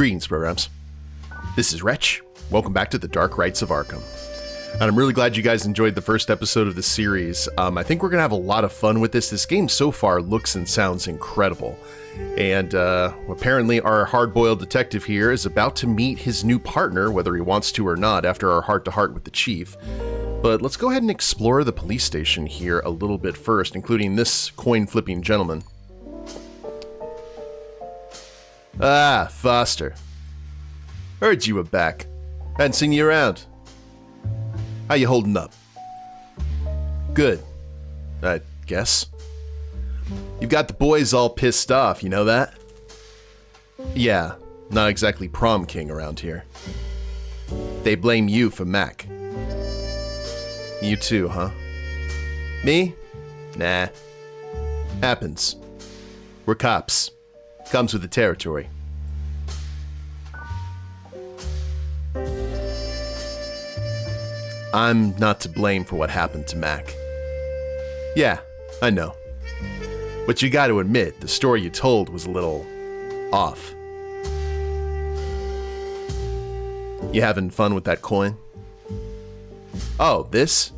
Greetings, programs. This is Wretch. Welcome back to the Dark Rites of Arkham. And I'm really glad you guys enjoyed the first episode of this series. I think we're going to have a lot of fun with this. This game so far looks and sounds incredible. And apparently our hard-boiled detective here is about to meet his new partner, whether he wants to or not, after our heart-to-heart with the chief. But let's go ahead and explore the police station here a little bit first, including this coin-flipping gentleman. Ah, Foster. Heard you were back. Hadn't seen you around. How you holding up? Good, I guess. You've got the boys all pissed off, you know that? Yeah, not exactly prom king around here. They blame you for Mac. You too, huh? Me? Nah. Happens. We're cops. Comes with the territory. I'm not to blame for what happened to Mac. Yeah, I know. But you gotta admit, the story you told was a little off. You having fun with that coin? Oh, this?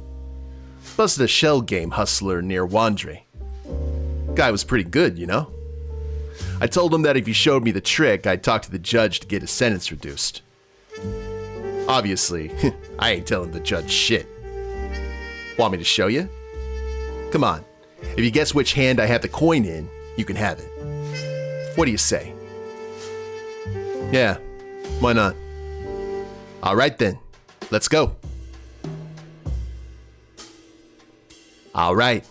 Busted a shell game hustler near Wandre. Guy was pretty good, you know? I told him that if he showed me the trick, I'd talk to the judge to get his sentence reduced. Obviously, I ain't telling the judge shit. Want me to show you? Come on. If you guess which hand I have the coin in, you can have it. What do you say? Yeah, why not? All right then, let's go. All right,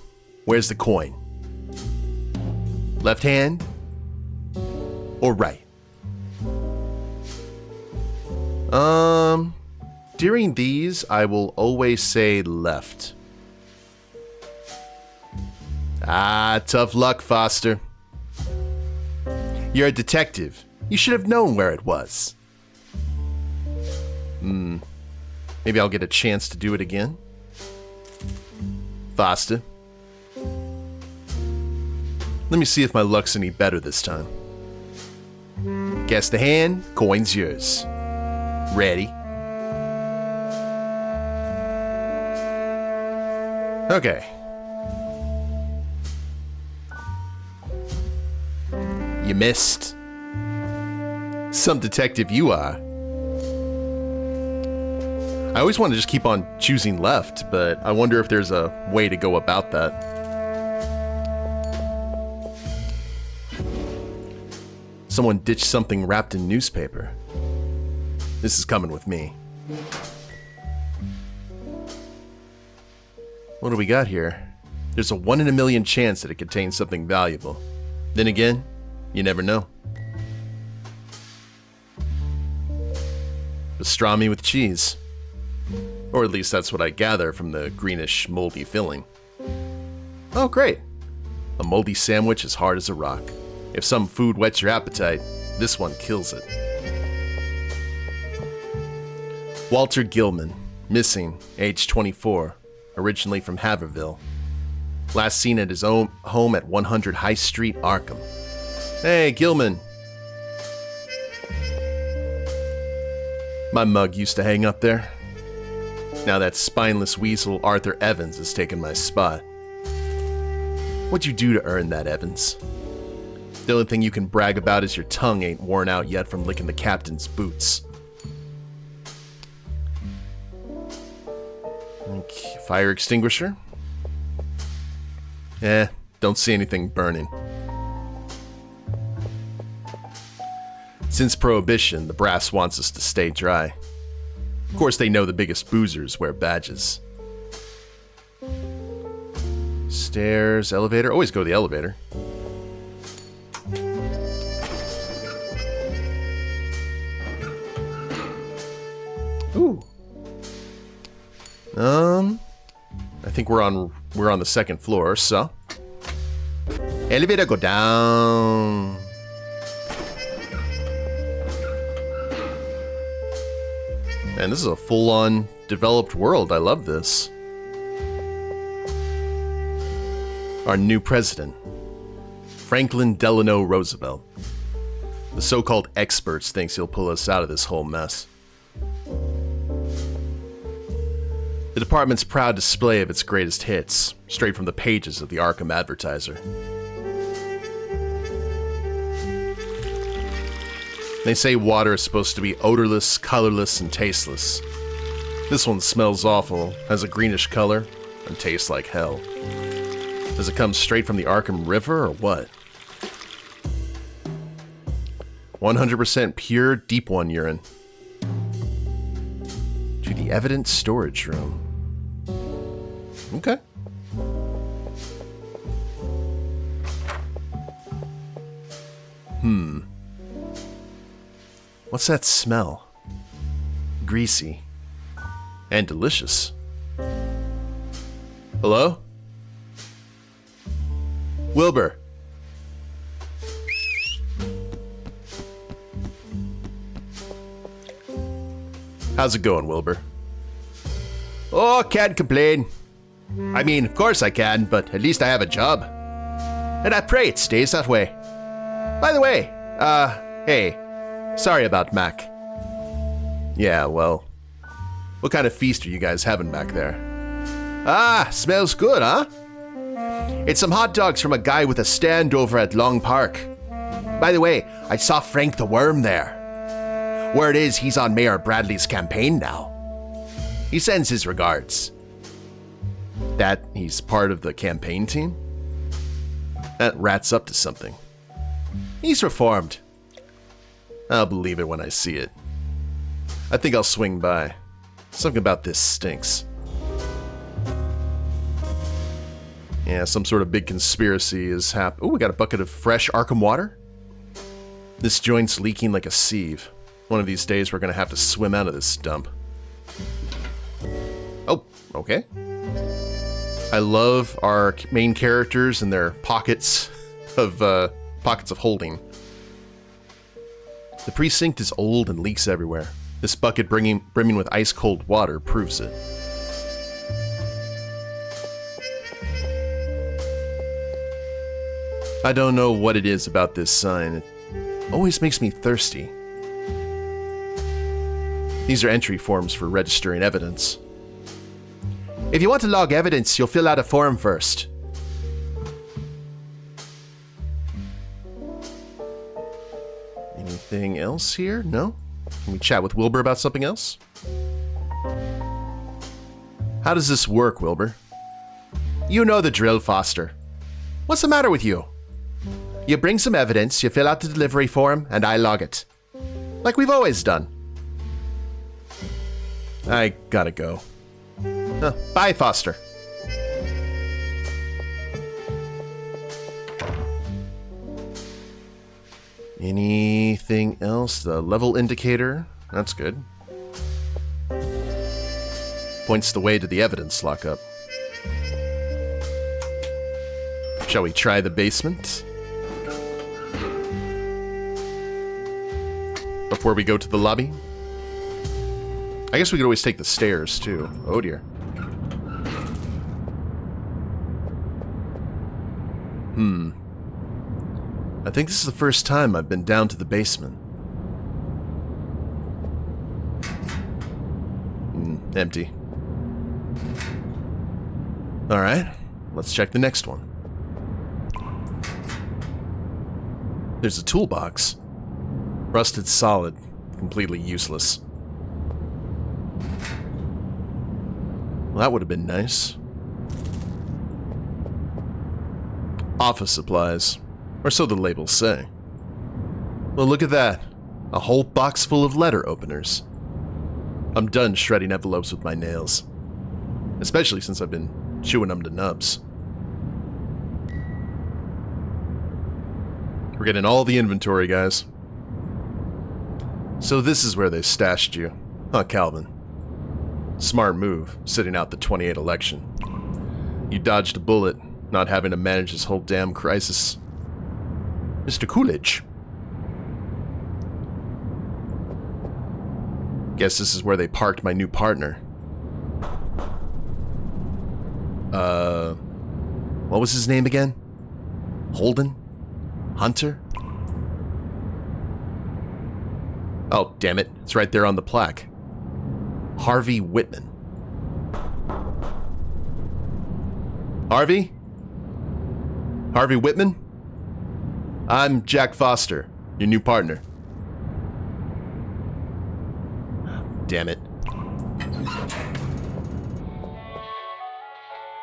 where's the coin? Left hand or right? During these, I will always say left. Ah, tough luck, Foster. You're a detective. You should have known where it was. Maybe I'll get a chance to do it again. Foster. Let me see if my luck's any better this time. Guess the hand, coin's yours. Ready? Okay. You missed. Some detective you are. I always want to just keep on choosing left, but I wonder if there's a way to go about that. Someone ditched something wrapped in newspaper. This is coming with me. What do we got here? There's a 1 in a million chance that it contains something valuable. Then again, you never know. Pastrami with cheese. Or at least that's what I gather from the greenish, moldy filling. Oh, great. A moldy sandwich as hard as a rock. If some food whets your appetite, this one kills it. Walter Gilman, missing, age 24, originally from Haverville. Last seen at his own home at 100 High Street, Arkham. Hey, Gilman. My mug used to hang up there. Now that spineless weasel Arthur Evans has taken my spot. What'd you do to earn that, Evans? The only thing you can brag about is your tongue ain't worn out yet from licking the captain's boots. Fire extinguisher? Don't see anything burning. Since Prohibition, the brass wants us to stay dry. Of course, they know the biggest boozers wear badges. Stairs, elevator. Always go to the elevator. Ooh. I think we're on the second floor, so elevator go down. And this is a full-on developed world. I love this. Our new president, Franklin Delano Roosevelt. The The so-called experts thinks he'll pull us out of this whole mess. The department's proud display of its greatest hits, straight from the pages of the Arkham Advertiser. They say water is supposed to be odorless, colorless, and tasteless. This one smells awful, has a greenish color, and tastes like hell. Does it come straight from the Arkham River, or what? 100% pure Deep One urine. To the evidence storage room. Okay. What's that smell? Greasy. And delicious. Hello? Wilbur. How's it going, Wilbur? Oh, can't complain. I mean, of course I can, but at least I have a job. And I pray it stays that way. By the way, hey, sorry about Mac. Yeah, well, what kind of feast are you guys having back there? Ah, smells good, huh? It's some hot dogs from a guy with a stand over at Long Park. By the way, I saw Frank the Worm there. Word is he's on Mayor Bradley's campaign now. He sends his regards. That he's part of the campaign team? That rat's up to something. He's reformed. I'll believe it when I see it. I think I'll swing by. Something about this stinks. Yeah, some sort of big conspiracy is happening. Oh, we got a bucket of fresh Arkham water? This joint's leaking like a sieve. One of these days we're gonna have to swim out of this dump. Oh, okay. I love our main characters and their pockets of holding. The precinct is old and leaks everywhere. This bucket brimming with ice-cold water proves it. I don't know what it is about this sign. It always makes me thirsty. These are entry forms for registering evidence. If you want to log evidence, you'll fill out a form first. Anything else here? No? Can we chat with Wilbur about something else? How does this work, Wilbur? You know the drill, Foster. What's the matter with you? You bring some evidence, you fill out the delivery form, and I log it. Like we've always done. I gotta go. Bye, Foster. Anything else? The level indicator. That's good. Points the way to the evidence lockup. Shall we try the basement? Before we go to the lobby? I guess we could always take the stairs, too. Oh, dear. I think this is the first time I've been down to the basement. Empty. Alright, let's check the next one. There's a toolbox. Rusted solid, completely useless. Well, that would have been nice. Office supplies, or so the labels say. Well, look at that. A whole box full of letter openers. I'm done shredding envelopes with my nails. Especially since I've been chewing them to nubs. We're getting all the inventory, guys. So this is where they stashed you. Huh, Calvin? Smart move, sitting out the 28 election. You dodged a bullet, not having to manage this whole damn crisis. Mr. Coolidge. Guess this is where they parked my new partner. What was his name again? Holden? Hunter? Oh, damn it. It's right there on the plaque. Harvey Whitman. Harvey? Harvey Whitman? I'm Jack Foster, your new partner. Damn it.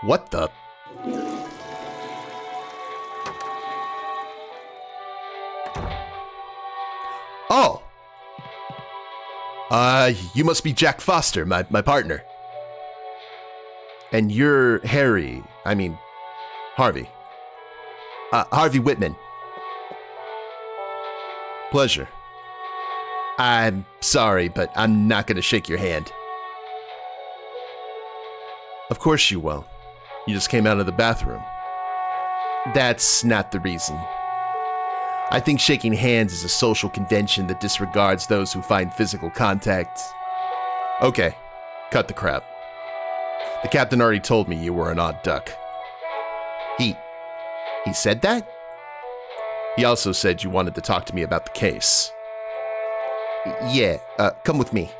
What the? Oh! You must be Jack Foster, my partner. And you're Harvey. Harvey Whitman. Pleasure. I'm sorry, but I'm not gonna shake your hand. Of course you will. You just came out of the bathroom. That's not the reason. I think shaking hands is a social convention that disregards those who find physical contact. Okay, cut the crap. The captain already told me you were an odd duck. He said that? He also said you wanted to talk to me about the case. Yeah, come with me.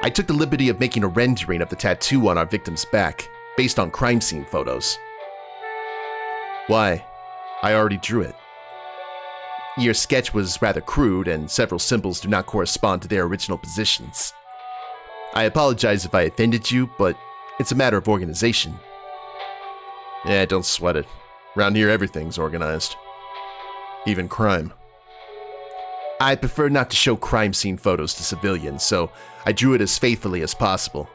I took the liberty of making a rendering of the tattoo on our victim's back, based on crime scene photos. Why? I already drew it. Your sketch was rather crude, and several symbols do not correspond to their original positions. I apologize if I offended you, but it's a matter of organization. Yeah, don't sweat it. Around here, everything's organized. Even crime. I prefer not to show crime scene photos to civilians, so I drew it as faithfully as possible.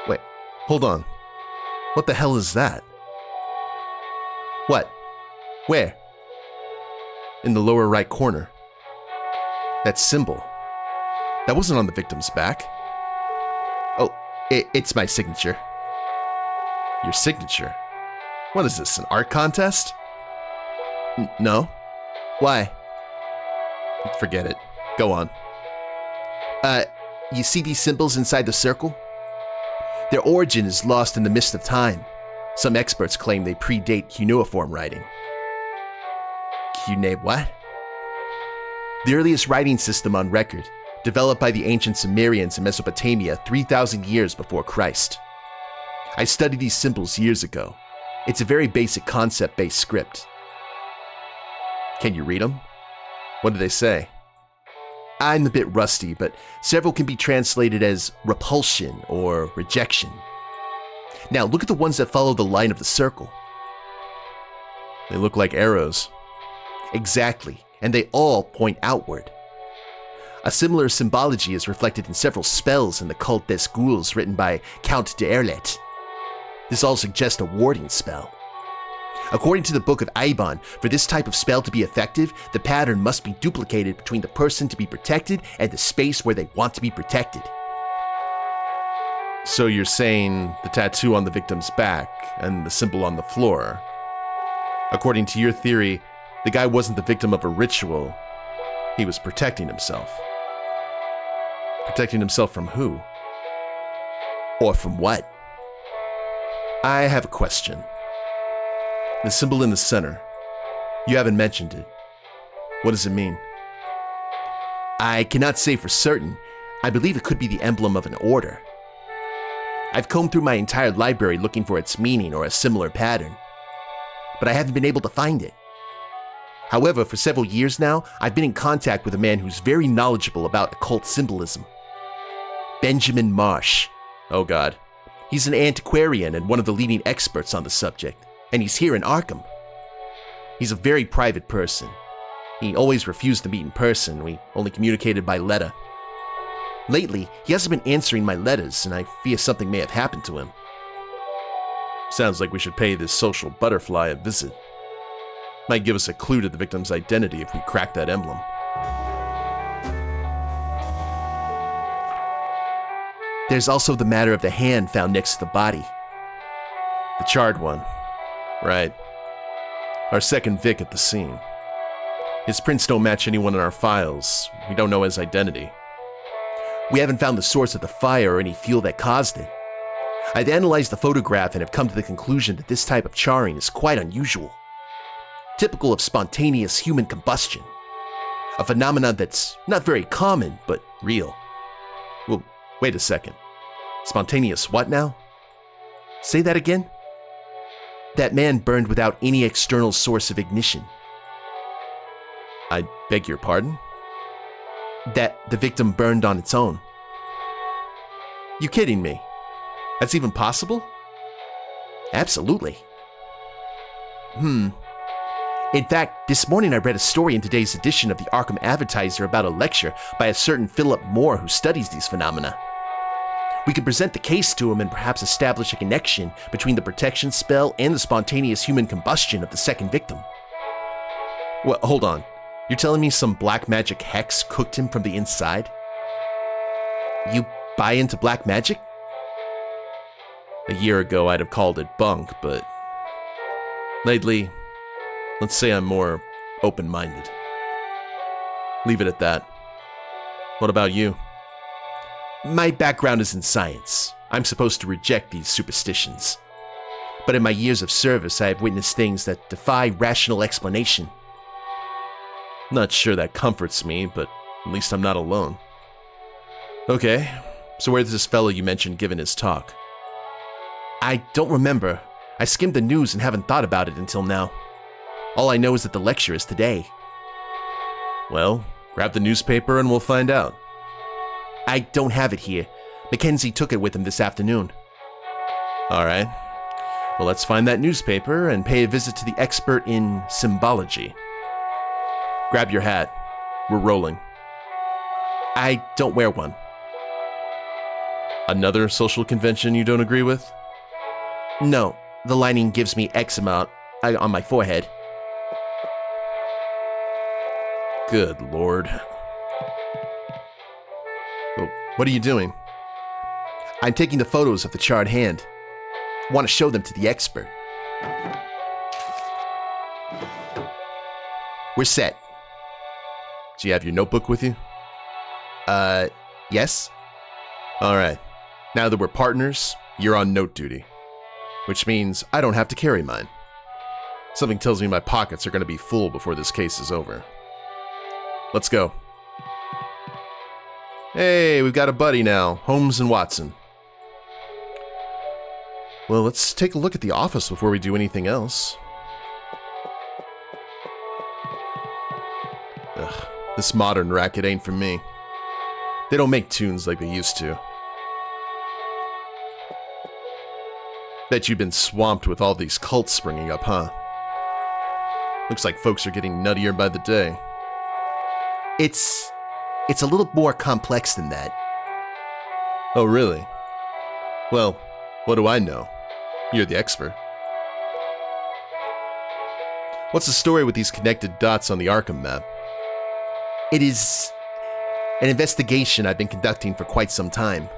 Wait, hold on. What the hell is that? What? Where? In the lower right corner. That symbol. That wasn't on the victim's back. Oh, it's my signature. Your signature? What is this, an art contest? No. Why? Forget it. Go on. You see these symbols inside the circle? Their origin is lost in the mist of time. Some experts claim they predate cuneiform writing. What? The earliest writing system on record, developed by the ancient Sumerians in Mesopotamia 3,000 years before Christ. I studied these symbols years ago. It's a very basic concept-based script. Can you read them? What do they say? I'm a bit rusty, but several can be translated as repulsion or rejection. Now, look at the ones that follow the line of the circle. They look like arrows. Exactly, and they all point outward. A similar symbology is reflected in several spells in the Cult des Ghouls written by Count de Erlet. This all suggests a warding spell. According to the Book of Eibon, for this type of spell to be effective, the pattern must be duplicated between the person to be protected and the space where they want to be protected. So you're saying the tattoo on the victim's back and the symbol on the floor. According to your theory, the guy wasn't the victim of a ritual. He was protecting himself. Protecting himself from who? Or from what? I have a question. The symbol in the center. You haven't mentioned it. What does it mean? I cannot say for certain. I believe it could be the emblem of an order. I've combed through my entire library looking for its meaning or a similar pattern, but I haven't been able to find it. However, for several years now, I've been in contact with a man who's very knowledgeable about occult symbolism. Benjamin Marsh. Oh God. He's an antiquarian and one of the leading experts on the subject, and he's here in Arkham. He's a very private person. He always refused to meet in person. We only communicated by letter. Lately, he hasn't been answering my letters, and I fear something may have happened to him. Sounds like we should pay this social butterfly a visit. Might give us a clue to the victim's identity if we crack that emblem. There's also the matter of the hand found next to the body. The charred one. Right. Our second Vic at the scene. His prints don't match anyone in our files. We don't know his identity. We haven't found the source of the fire or any fuel that caused it. I've analyzed the photograph and have come to the conclusion that this type of charring is quite unusual. typical of spontaneous human combustion. A phenomenon that's not very common, but real. Well, wait a second. Spontaneous what now? Say that again? That man burned without any external source of ignition. I beg your pardon? That the victim burned on its own. You kidding me? That's even possible? Absolutely. In fact, this morning I read a story in today's edition of the Arkham Advertiser about a lecture by a certain Philip Moore who studies these phenomena. We could present the case to him and perhaps establish a connection between the protection spell and the spontaneous human combustion of the second victim. Well, hold on. You're telling me some black magic hex cooked him from the inside? You buy into black magic? A year ago I'd have called it bunk, but lately, let's say I'm more open-minded. Leave it at that. What about you? My background is in science. I'm supposed to reject these superstitions. But in my years of service, I have witnessed things that defy rational explanation. Not sure that comforts me, but at least I'm not alone. Okay, so where's this fellow you mentioned giving his talk? I don't remember. I skimmed the news and haven't thought about it until now. All I know is that the lecture is today. Well, grab the newspaper and we'll find out. I don't have it here. Mackenzie took it with him this afternoon. All right. Well, let's find that newspaper and pay a visit to the expert in symbology. Grab your hat. We're rolling. I don't wear one. Another social convention you don't agree with? No, the lining gives me eczema on my forehead. Good Lord. Oh, what are you doing? I'm taking the photos of the charred hand. I want to show them to the expert. We're set. Do you have your notebook with you? Yes. All right. Now that we're partners, you're on note duty. Which means I don't have to carry mine. Something tells me my pockets are going to be full before this case is over. Let's go. Hey, we've got a buddy now, Holmes and Watson. Well, let's take a look at the office before we do anything else. Ugh, this modern racket ain't for me. They don't make tunes like they used to. Bet you've been swamped with all these cults springing up, huh? Looks like folks are getting nuttier by the day. It's a little more complex than that. Oh, really? Well, what do I know? You're the expert. What's the story with these connected dots on the Arkham map? It is an investigation I've been conducting for quite some time.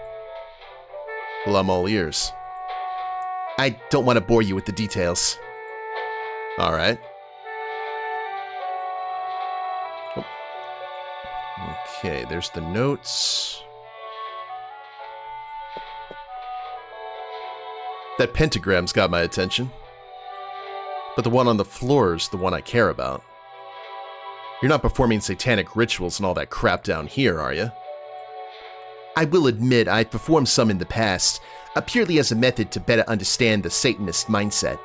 Well, I'm all ears. I don't want to bore you with the details. All right. Okay, there's the notes. That pentagram's got my attention. But the one on the floor is the one I care about. You're not performing satanic rituals and all that crap down here, are you? I will admit I've performed some in the past, purely as a method to better understand the Satanist mindset.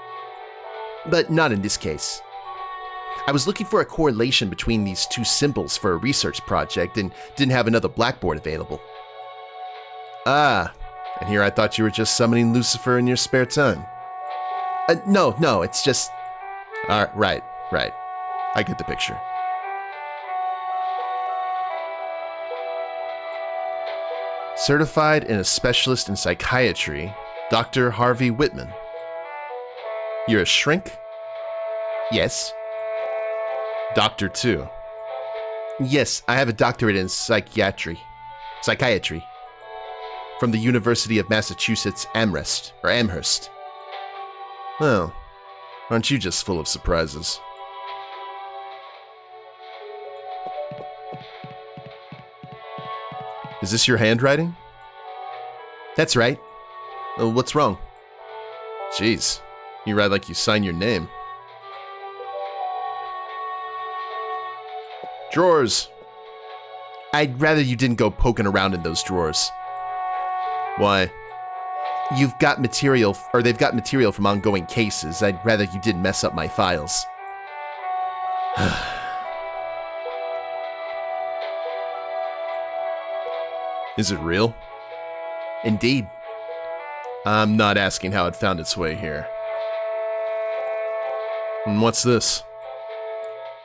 But not in this case. I was looking for a correlation between these two symbols for a research project and didn't have another blackboard available. Ah, and here I thought you were just summoning Lucifer in your spare time. No, it's just... Right. I get the picture. Certified and a specialist in psychiatry, Dr. Harvey Whitman. You're a shrink? Yes. Doctor, too. Yes, I have a doctorate in psychiatry. From the University of Massachusetts Amherst. Oh, aren't you just full of surprises? Is this your handwriting? That's right. What's wrong? Jeez, you write like you sign your name. Drawers. I'd rather you didn't go poking around in those drawers. Why? You've got material, or they've got material from ongoing cases. I'd rather you didn't mess up my files. Is it real? Indeed. I'm not asking how it found its way here. And what's this?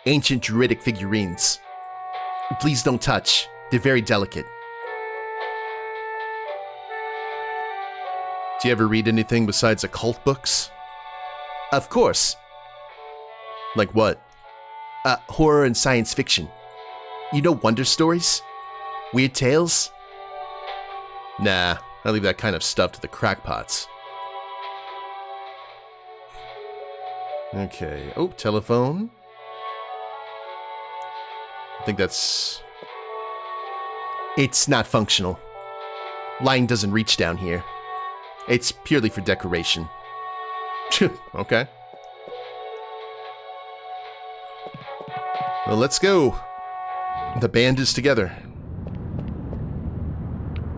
Ancient druidic figurines. Please don't touch. They're very delicate. Do you ever read anything besides occult books? Of course. Like what? Horror and science fiction. You know wonder stories? Weird tales? Nah, I leave that kind of stuff to the crackpots. Okay. Oh, telephone. I think that's... It's not functional. Line doesn't reach down here. It's purely for decoration. Okay. Well, let's go. The band is together.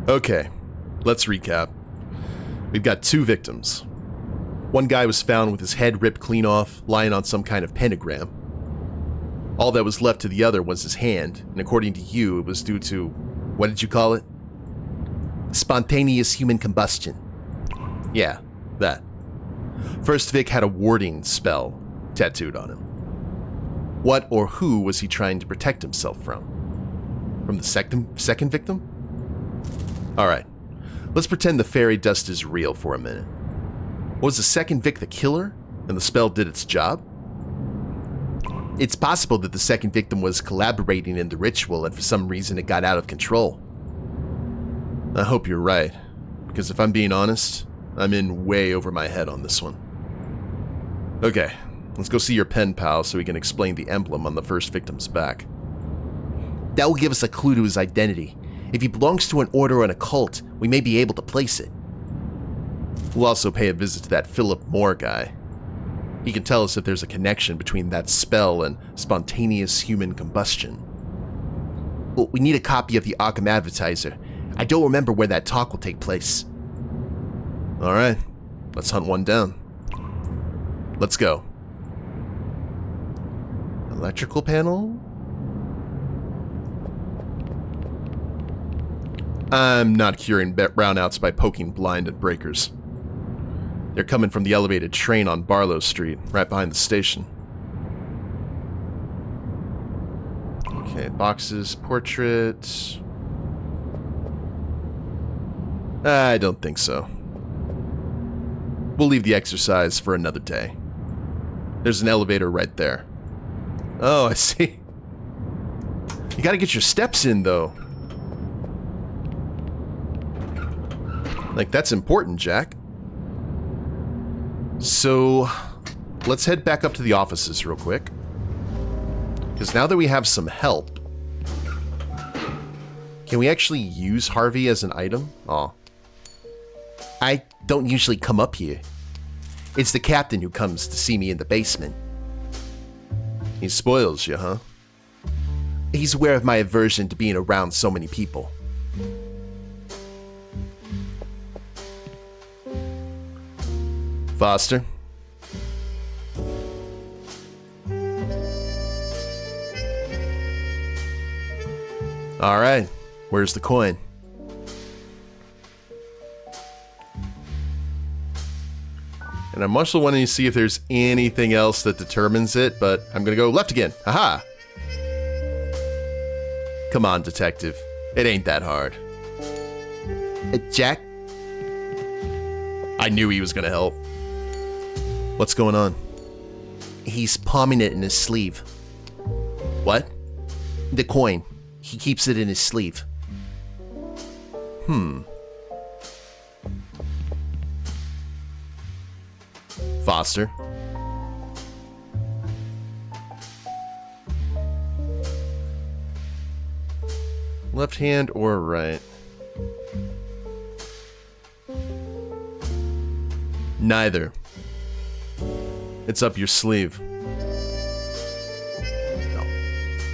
Okay, let's recap. We've got 2 victims. One guy was found with his head ripped clean off, lying on some kind of pentagram. All that was left to the other was his hand, and according to you, it was due to, what did you call it? Spontaneous human combustion. Yeah, that. First Vic had a warding spell tattooed on him. What or who was he trying to protect himself from? From the second victim? Alright, let's pretend the fairy dust is real for a minute. Was the second Vic the killer, and the spell did its job? It's possible that the second victim was collaborating in the ritual and for some reason it got out of control. I hope you're right, because if I'm being honest, I'm in way over my head on this one. Okay, let's go see your pen pal so we can explain the emblem on the first victim's back. That will give us a clue to his identity. If he belongs to an order or an occult, we may be able to place it. We'll also pay a visit to that Philip Moore guy. He can tell us if there's a connection between that spell and spontaneous human combustion. Well, we need a copy of the Arkham Advertiser. I don't remember where that talk will take place. Alright, let's hunt one down. Let's go. Electrical panel? I'm not curing brownouts by poking blind at breakers. They're coming from the elevated train on Barlow Street, right behind the station. Okay, boxes, portraits. I don't think so. We'll leave the exercise for another day. There's an elevator right there. Oh, I see. You gotta get your steps in, though. Like, that's important, Jack. So, let's head back up to the offices real quick. Because now that we have some help, can we actually use Harvey as an item? Aw. I don't usually come up here. It's the captain who comes to see me in the basement. He spoils you, huh? He's aware of my aversion to being around so many people. Foster? Alright, where's the coin? And I'm also wanting to see if there's anything else that determines it, but I'm gonna go left again. Haha! Come on, detective. It ain't that hard. Jack? I knew he was gonna help. What's going on? He's palming it in his sleeve. What? The coin. He keeps it in his sleeve. Foster? Left hand or right? Neither. It's up your sleeve. No.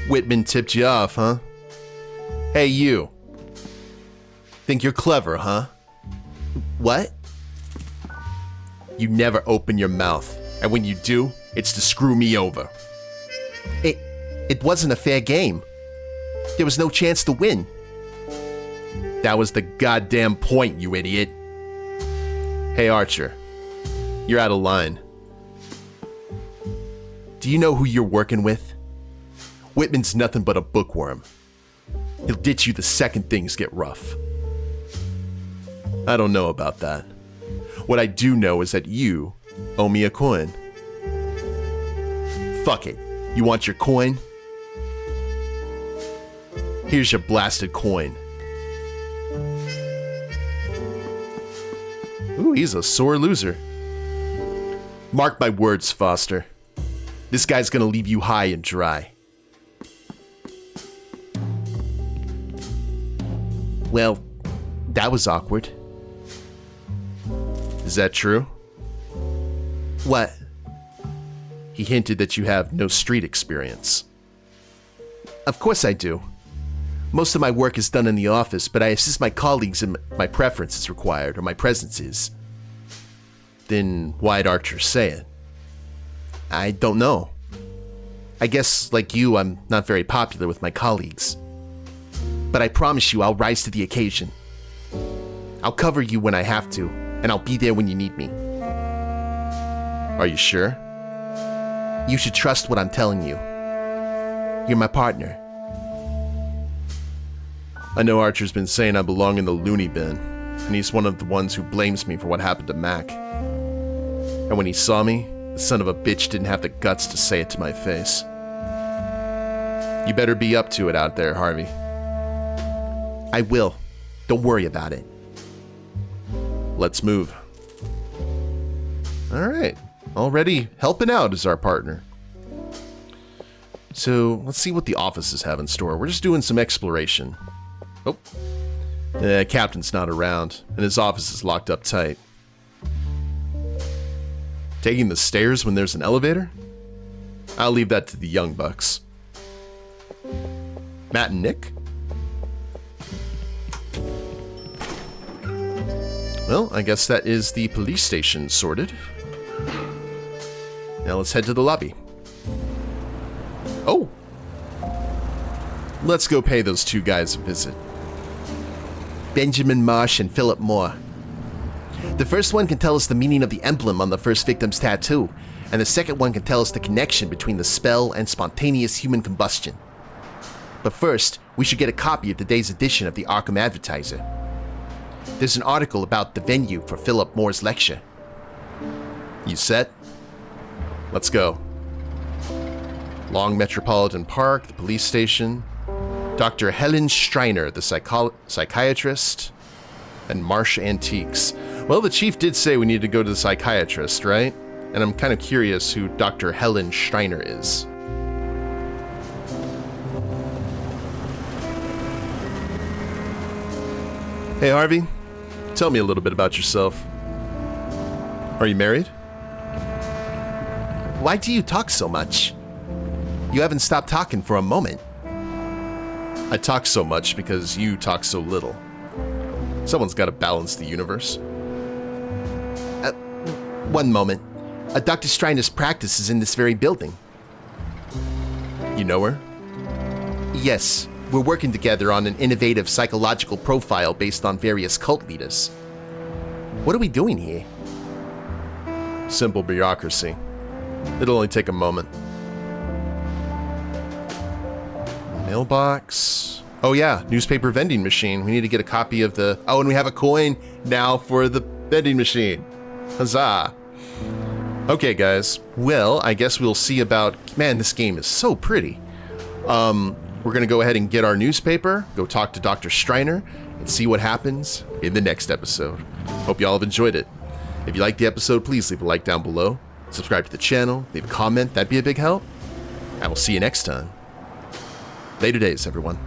Whitman tipped you off, huh? Hey, you. Think you're clever, huh? What? You never open your mouth, and when you do, it's to screw me over. It wasn't a fair game. There was no chance to win. That was the goddamn point, you idiot. Hey, Archer. You're out of line. Do you know who you're working with? Whitman's nothing but a bookworm. He'll ditch you the second things get rough. I don't know about that. What I do know is that you owe me a coin. Fuck it. You want your coin? Here's your blasted coin. Ooh, he's a sore loser. Mark my words, Foster. This guy's gonna leave you high and dry. Well, that was awkward. Is that true? What? He hinted that you have no street experience. Of course I do. Most of my work is done in the office, but I assist my colleagues in my preference is required, or my presence is. Then why'd Archer say it? I don't know. I guess, like you, I'm not very popular with my colleagues. But I promise you I'll rise to the occasion. I'll cover you when I have to, and I'll be there when you need me. Are you sure? You should trust what I'm telling you. You're my partner. I know Archer's been saying I belong in the loony bin, and he's one of the ones who blames me for what happened to Mac. And when he saw me, the son of a bitch didn't have the guts to say it to my face. You better be up to it out there, Harvey. I will. Don't worry about it. Let's move. Alright. Already helping out as our partner. So, let's see what the offices have in store. We're just doing some exploration. Oh. The captain's not around, and his office is locked up tight. Taking the stairs when there's an elevator? I'll leave that to the young bucks. Matt and Nick? Well, I guess that is the police station sorted. Now let's head to the lobby. Oh! Let's go pay those two guys a visit. Benjamin Marsh and Philip Moore. The first one can tell us the meaning of the emblem on the first victim's tattoo, and the second one can tell us the connection between the spell and spontaneous human combustion. But first, we should get a copy of today's edition of the Arkham Advertiser. There's an article about the venue for Philip Moore's lecture. You set? Let's go. Long Metropolitan Park, the police station, Dr. Helen Striner, the psychiatrist, and Marsh Antiques. Well, the chief did say we need to go to the psychiatrist, right? And I'm kind of curious who Dr. Helen Striner is. Hey, Harvey. Tell me a little bit about yourself. Are you married? Why do you talk so much? You haven't stopped talking for a moment. I talk so much because you talk so little. Someone's got to balance the universe. One moment. Dr. Striner's practice is in this very building. You know her? Yes. We're working together on an innovative psychological profile based on various cult leaders. What are we doing here? Simple bureaucracy. It'll only take a moment. Mailbox. Oh yeah, newspaper vending machine. We need to get a copy of the... Oh, and we have a coin now for the vending machine. Huzzah. Okay, guys. Well, I guess we'll see about... Man, this game is so pretty. We're going to go ahead and get our newspaper, go talk to Dr. Striner, and see what happens in the next episode. Hope y'all have enjoyed it. If you liked the episode, please leave a like down below. Subscribe to the channel, leave a comment, that'd be a big help. And we'll see you next time. Later days, everyone.